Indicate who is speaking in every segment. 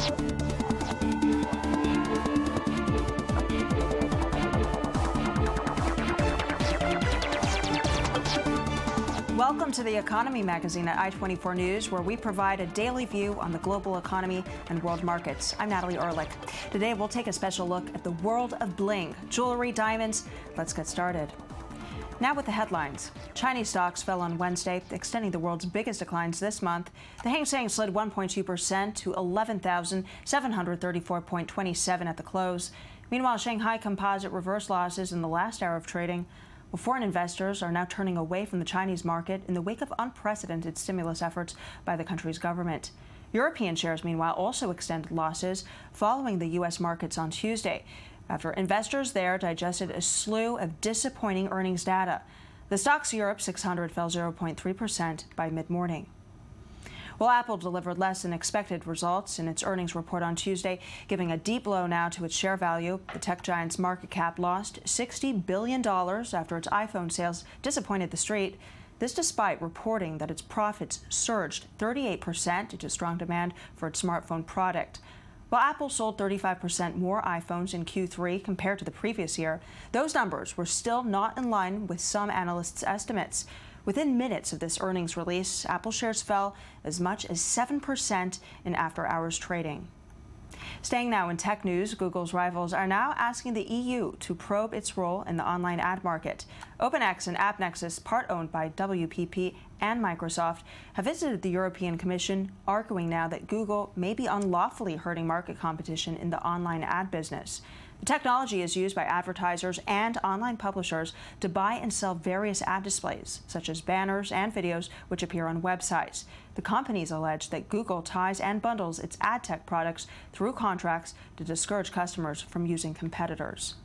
Speaker 1: Welcome to the Economy Magazine at I-24 News, where we provide a daily view on the global economy and world markets. I'm Natalie Ehrlich. Today, we'll take a special look at the world of bling, jewelry, diamonds. Let's get started. Now with the headlines. Chinese stocks fell on Wednesday, extending the world's biggest declines this month. The Hang Seng slid 1.2% to 11,734.27 at the close. Meanwhile, Shanghai Composite reversed losses in the last hour of trading. Well, foreign investors are now turning away from the Chinese market in the wake of unprecedented stimulus efforts by the country's government. European shares, meanwhile, also extended losses following the U.S. markets on Tuesday, after investors there digested a slew of disappointing earnings data. The Stoxx Europe 600 fell 0.3% by mid-morning. Well, Apple delivered less than expected results in its earnings report on Tuesday, giving a deep blow now to its share value. The tech giant's market cap lost $60 billion after its iPhone sales disappointed the street. This despite reporting that its profits surged 38% due to strong demand for its smartphone product. While Apple sold 35% more iPhones in Q3 compared to the previous year, those numbers were still not in line with some analysts' estimates. Within minutes of this earnings release, Apple shares fell as much as 7% in after-hours trading. Staying now in tech news, Google's rivals are now asking the EU to probe its role in the online ad market. OpenX and AppNexus, part owned by WPP and Microsoft, have visited the European Commission, arguing now that Google may be unlawfully hurting market competition in the online ad business. The technology is used by advertisers and online publishers to buy and sell various ad displays, such as banners and videos which appear on websites. The companies allege that Google ties and bundles its ad tech products through contracts to discourage customers from using competitors.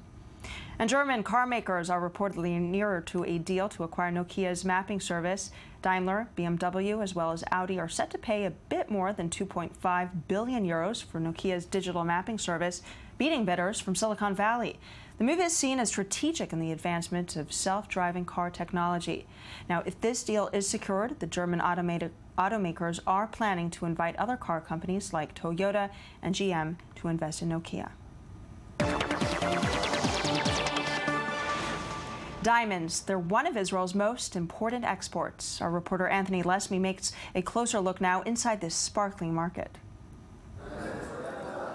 Speaker 1: And German car makers are reportedly nearer to a deal to acquire Nokia's mapping service. Daimler, BMW, as well as Audi are set to pay a bit more than 2.5 billion euros for Nokia's digital mapping service, beating bidders from Silicon Valley. The move is seen as strategic in the advancement of self-driving car technology. Now, if this deal is secured, the German automakers are planning to invite other car companies like Toyota and GM to invest in Nokia. Diamonds, they're one of Israel's most important exports. Our reporter Anthony Lesmy makes a closer look now inside this sparkling market.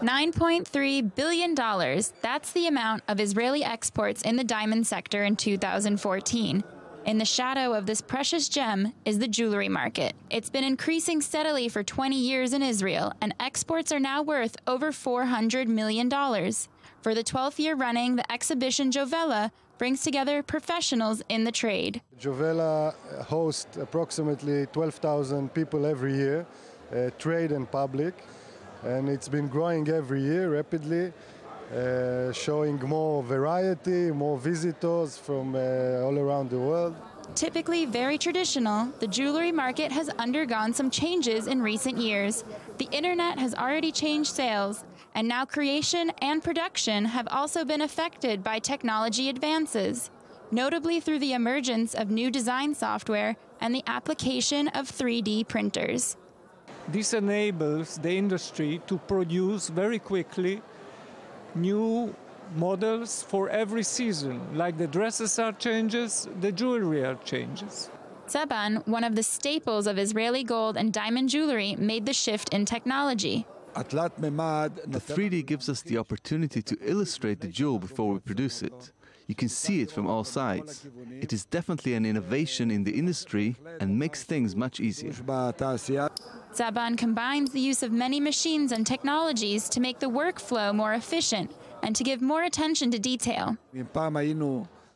Speaker 2: $9.3 billion. That's the amount of Israeli exports in the diamond sector in 2014. In the shadow of this precious gem is the jewelry market. It's been increasing steadily for 20 years in Israel, and exports are now worth over $400 million. For the 12th year running, the exhibition Jovela brings together professionals in the trade.
Speaker 3: Jovela hosts approximately 12,000 people every year, trade and public, and it's been growing every year rapidly, showing more variety, more visitors from all around the world.
Speaker 2: Typically very traditional, the jewelry market has undergone some changes in recent years. The internet has already changed sales, and now creation and production have also been affected by technology advances, notably through the emergence of new design software and the application of 3D printers.
Speaker 4: This enables the industry to produce very quickly new models for every season. Like the dresses are changes, the jewelry are changes.
Speaker 2: Tzaban, one of the staples of Israeli gold and diamond jewelry, made the shift in technology.
Speaker 5: The 3D gives us the opportunity to illustrate the jewel before we produce it. You can see it from all sides. It is definitely an innovation in the industry and makes things much easier.
Speaker 2: Tzaban combines the use of many machines and technologies to make the workflow more efficient and to give more attention to detail.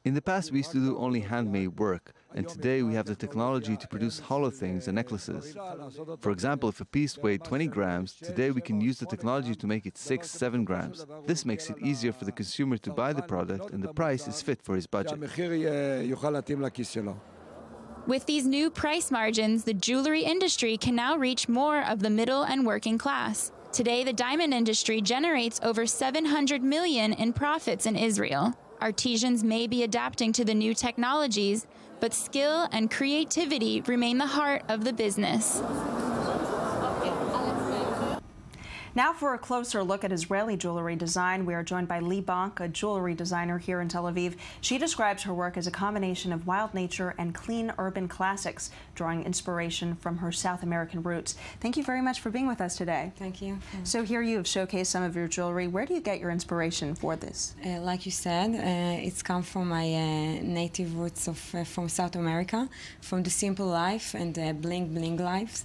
Speaker 5: In the past, we used to do only handmade work, and today we have the technology to produce hollow things and necklaces. For example, if a piece weighed 20 grams, today we can use the technology to make it 6-7 grams. This makes it easier for the consumer to buy the product, and the price is fit for his budget.
Speaker 2: With these new price margins, the jewelry industry can now reach more of the middle and working class. Today, the diamond industry generates over $700 million in profits in Israel. Artisans may be adapting to the new technologies, but skill and creativity remain the heart of the business.
Speaker 1: Now for a closer look at Israeli jewelry design, we are joined by Lee Bonk, a jewelry designer here in Tel Aviv. She describes her work as a combination of wild nature and clean urban classics, drawing inspiration from her South American roots. Thank you very much for being with us today.
Speaker 6: Thank you.
Speaker 1: So here you have showcased some of your jewelry. Where do you get your inspiration for this?
Speaker 6: Like you said, it's come from my native roots from South America, from the simple life and the bling lives.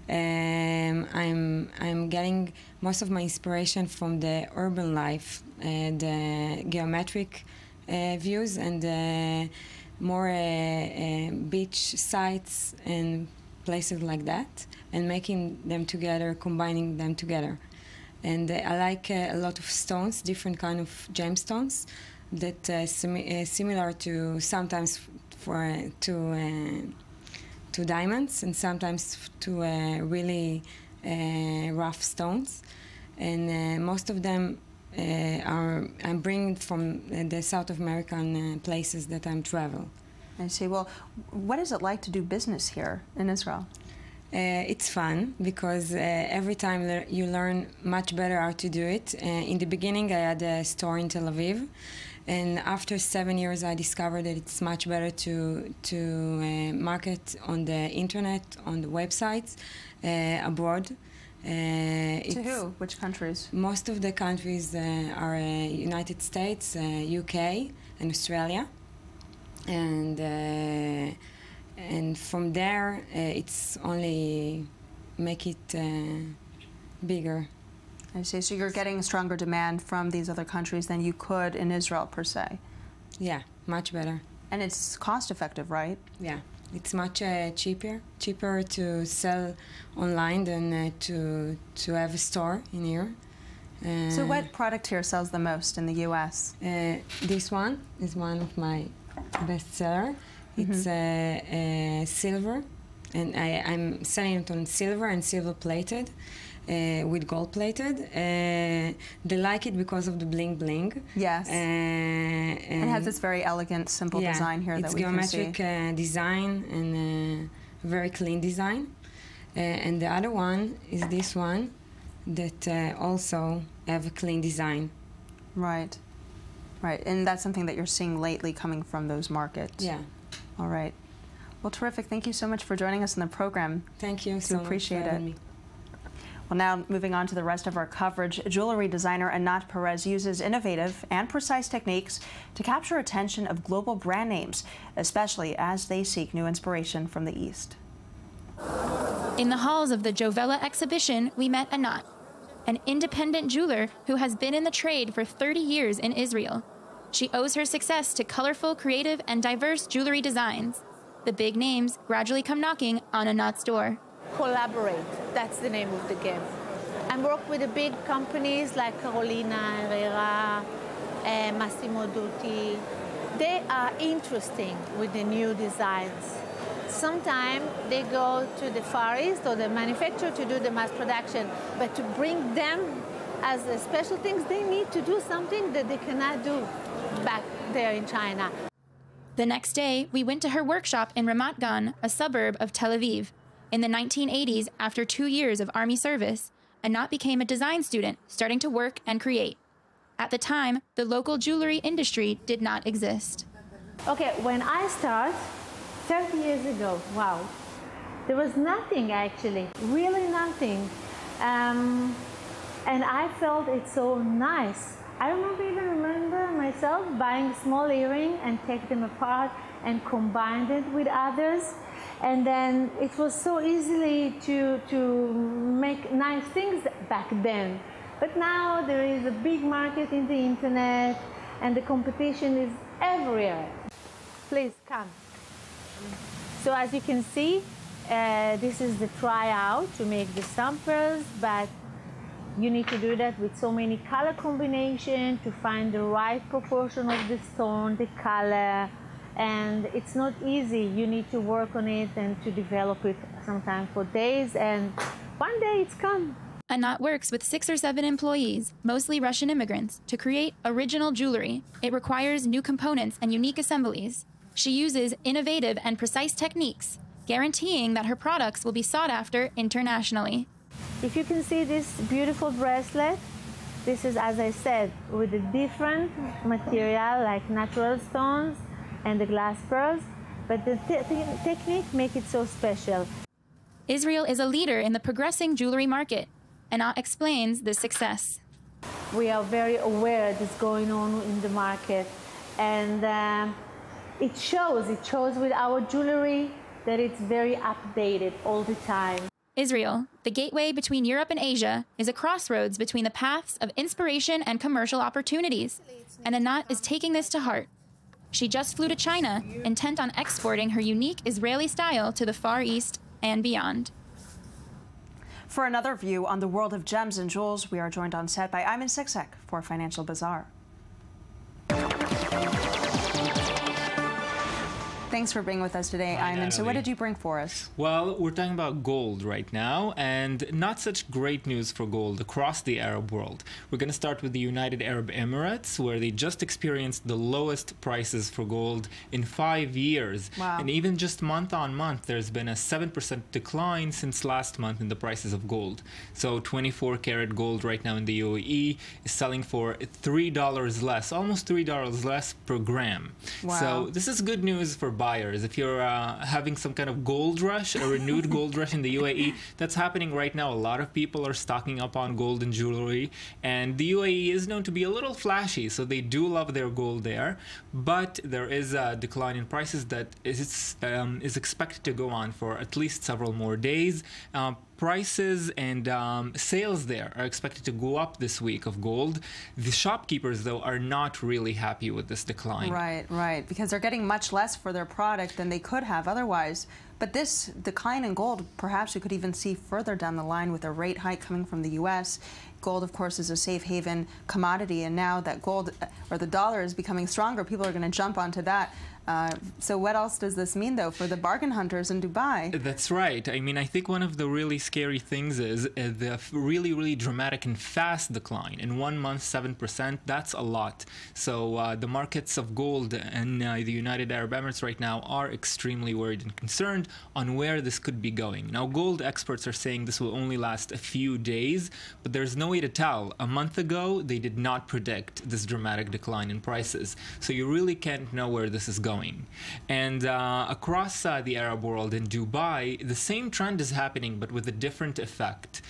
Speaker 6: I'm getting most of my inspiration from the urban life, the geometric views and more beach sites and places like that, and making them together, combining them together. And I like a lot of stones, different kind of gemstones that similar to sometimes to diamonds and sometimes to really rough stones. And most of them I'm bringing from the South American places that I'm travel.
Speaker 1: I see. Well, what is it like to do business here in Israel?
Speaker 6: It's fun because every time you learn much better how to do it. In the beginning I had a store in Tel Aviv, and after 7 years I discovered that it's much better to market on the internet, on the websites, abroad.
Speaker 1: To who? Which countries?
Speaker 6: Most of the countries are United States, UK and Australia. And from there, it's only make it bigger.
Speaker 1: I see. So you're getting stronger demand from these other countries than you could in Israel, per se.
Speaker 6: Yeah, much better.
Speaker 1: And it's cost-effective, right?
Speaker 6: Yeah, it's much cheaper to sell online than to have a store in here.
Speaker 1: So what product here sells the most in the U.S.?
Speaker 6: This one is one of my bestseller. It's silver, and I'm selling it on silver and silver plated, with gold plated. They like it because of the bling bling.
Speaker 1: Yes. And it has this very elegant, simple design here that we can see.
Speaker 6: It's geometric design and very clean design. And the other one is this one that also have a clean design.
Speaker 1: Right. Right. And that's something that you're seeing lately coming from those markets.
Speaker 6: Yeah.
Speaker 1: All right. Well, terrific. Thank you so much for joining us in the program.
Speaker 6: Thank you so much.
Speaker 1: Appreciate it.
Speaker 6: Me.
Speaker 1: Well, now moving on to the rest of our coverage, jewelry designer Anat Perez uses innovative and precise techniques to capture attention of global brand names, especially as they seek new inspiration from the East.
Speaker 2: In the halls of the Jovella exhibition, we met Anat, an independent jeweler who has been in the trade for 30 years in Israel. She owes her success to colorful, creative, and diverse jewelry designs. The big names gradually come knocking on Anat's door.
Speaker 7: Collaborate, that's the name of the game. I work with the big companies like Carolina, Herrera, Massimo Dutti. They are interesting with the new designs. Sometimes they go to the Far East or the manufacturer to do the mass production, but to bring them as the special things, they need to do something that they cannot do back there in China.
Speaker 2: The next day, we went to her workshop in Ramat Gan, a suburb of Tel Aviv. In the 1980s, after 2 years of army service, Anat became a design student, starting to work and create. At the time, the local jewelry industry did not exist.
Speaker 7: Okay, when I started 30 years ago, wow, there was nothing actually, really nothing. And I felt it so nice. I even remember myself buying a small earring and take them apart and combine it with others. And then it was so easily to make nice things back then. But now there is a big market in the internet and the competition is everywhere. Please come. So as you can see, this is the tryout to make the samples, but you need to do that with so many color combinations to find the right proportion of the stone, the color, and it's not easy. You need to work on it and to develop it sometimes for days, and one day it's come.
Speaker 2: Anat works with 6 or 7 employees, mostly Russian immigrants, to create original jewelry. It requires new components and unique assemblies. She uses innovative and precise techniques, guaranteeing that her products will be sought after internationally.
Speaker 7: If you can see this beautiful bracelet, this is, as I said, with a different material like natural stones and the glass pearls, but the technique makes it so special.
Speaker 2: Israel is a leader in the progressing jewelry market. Anat explains this success.
Speaker 7: We are very aware that's going on in the market, and it shows with our jewelry that it's very updated all the time.
Speaker 2: Israel, the gateway between Europe and Asia, is a crossroads between the paths of inspiration and commercial opportunities, and Anat is taking this to heart. She just flew to China, intent on exporting her unique Israeli style to the Far East and beyond.
Speaker 1: For another view on the world of gems and jewels, we are joined on set by Ayman Siksek for Financial Bazaar. Thanks for being with us today, Ayman. So what did you bring for us?
Speaker 8: Well, we're talking about gold right now, and not such great news for gold across the Arab world. We're going to start with the United Arab Emirates, where they just experienced the lowest prices for gold in 5 years.
Speaker 1: Wow.
Speaker 8: And even just month on month, there's been a 7% decline since last month in the prices of gold. So 24-karat gold right now in the UAE is selling for $3 less, almost $3 less per gram.
Speaker 1: Wow.
Speaker 8: So this is good news for buyers. If you're having some kind of gold rush, a renewed gold rush in the UAE, that's happening right now. A lot of people are stocking up on gold and jewelry, and the UAE is known to be a little flashy, so they do love their gold there. But there is a decline in prices that is expected to go on for at least several more days. Prices and sales there are expected to go up this week of gold. The shopkeepers, though, are not really happy with this decline.
Speaker 1: Right, because they're getting much less for their product than they could have otherwise. But this decline in gold, perhaps we could even see further down the line with a rate hike coming from the U.S. Gold, of course, is a safe haven commodity, and now that gold or the dollar is becoming stronger, people are going to jump onto that. So what else does this mean, though, for the bargain hunters in Dubai?
Speaker 8: That's right. I mean, I think one of the really scary things is the really, really dramatic and fast decline. In 1 month, 7%, that's a lot. So the markets of gold in the United Arab Emirates right now are extremely worried and concerned on where this could be going. Now, gold experts are saying this will only last a few days, but there's no way to tell. A month ago, they did not predict this dramatic decline in prices. So you really can't know where this is going. And across the Arab world in Dubai, the same trend is happening, but with a different effect.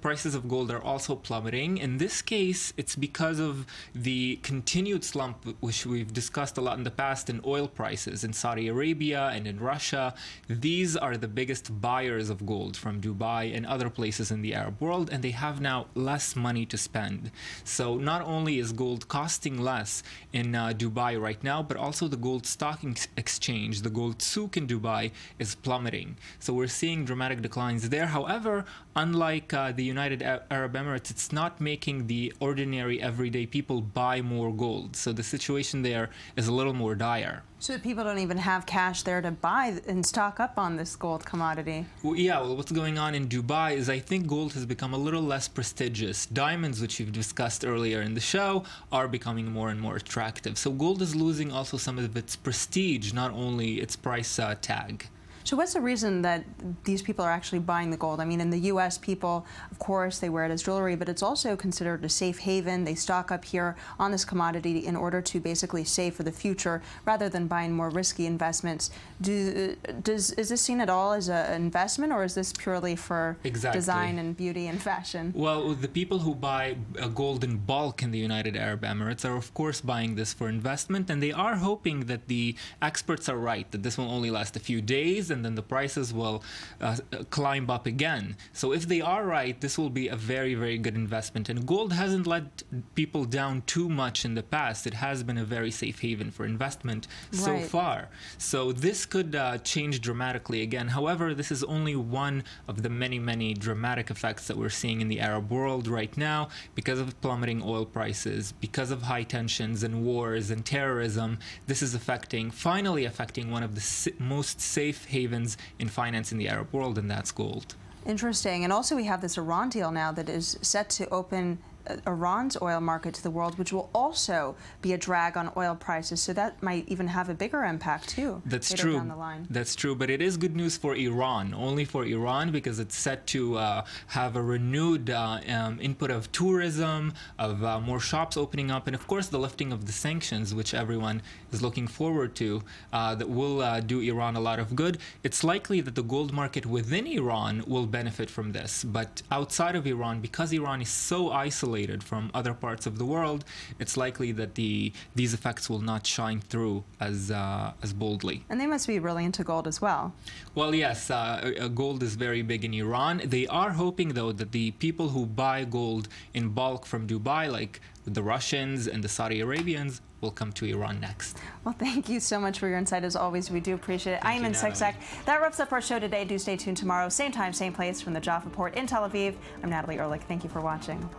Speaker 8: Prices of gold are also plummeting. In this case, it's because of the continued slump, which we've discussed a lot in the past, in oil prices in Saudi Arabia and in Russia. These are the biggest buyers of gold from Dubai and other places in the Arab world, and they have now less money to spend. So not only is gold costing less in Dubai right now, but also the gold stock exchange, the gold souk in Dubai, is plummeting. So we're seeing dramatic declines there. However, unlike the United Arab Emirates, it's not making the ordinary everyday people buy more gold. So the situation there is a little more dire.
Speaker 1: So people don't even have cash there to buy and stock up on this gold commodity.
Speaker 8: Well, what's going on in Dubai is I think gold has become a little less prestigious. Diamonds, which you've discussed earlier in the show, are becoming more and more attractive. So gold is losing also some of its prestige, not only its price tag.
Speaker 1: So what's the reason that these people are actually buying the gold? I mean, in the U.S., people, of course, they wear it as jewelry, but it's also considered a safe haven. They stock up here on this commodity in order to basically save for the future rather than buying more risky investments. Is this seen at all as an investment, or is this purely for design and beauty and fashion?
Speaker 8: Well, the people who buy gold in bulk in the United Arab Emirates are, of course, buying this for investment, and they are hoping that the experts are right, that this will only last a few days, and then the prices will climb up again. So if they are right, this will be a very, very good investment. And gold hasn't let people down too much in the past. It has been a very safe haven for investment so far. So this could change dramatically again. However, this is only one of the many, many dramatic effects that we're seeing in the Arab world right now because of plummeting oil prices, because of high tensions and wars and terrorism. This is finally affecting one of the most safe havens in finance in the Arab world, and that's gold.
Speaker 1: Interesting. And also we have this Iran deal now that is set to open Iran's oil market to the world, which will also be a drag on oil prices. So that might even have a bigger impact too.
Speaker 8: That's
Speaker 1: later
Speaker 8: true.
Speaker 1: Down the line.
Speaker 8: That's true. But it is good news for Iran, only for Iran, because it's set to have a renewed input of tourism, of more shops opening up, and of course the lifting of the sanctions, which everyone is looking forward to, that will do Iran a lot of good. It's likely that the gold market within Iran will benefit from this, but outside of Iran, because Iran is so isolated from other parts of the world, it's likely that these effects will not shine through as boldly.
Speaker 1: And they must be really into gold as well.
Speaker 8: Well, yes, gold is very big in Iran. They are hoping, though, that the people who buy gold in bulk from Dubai, like the Russians and the Saudi Arabians, will come to Iran next.
Speaker 1: Well, thank you so much for your insight. As always, we do appreciate it. I'm in Seksak. That wraps up our show today. Do stay tuned tomorrow. Same time, same place from the Jaffa Port in Tel Aviv. I'm Natalie Ehrlich. Thank you for watching.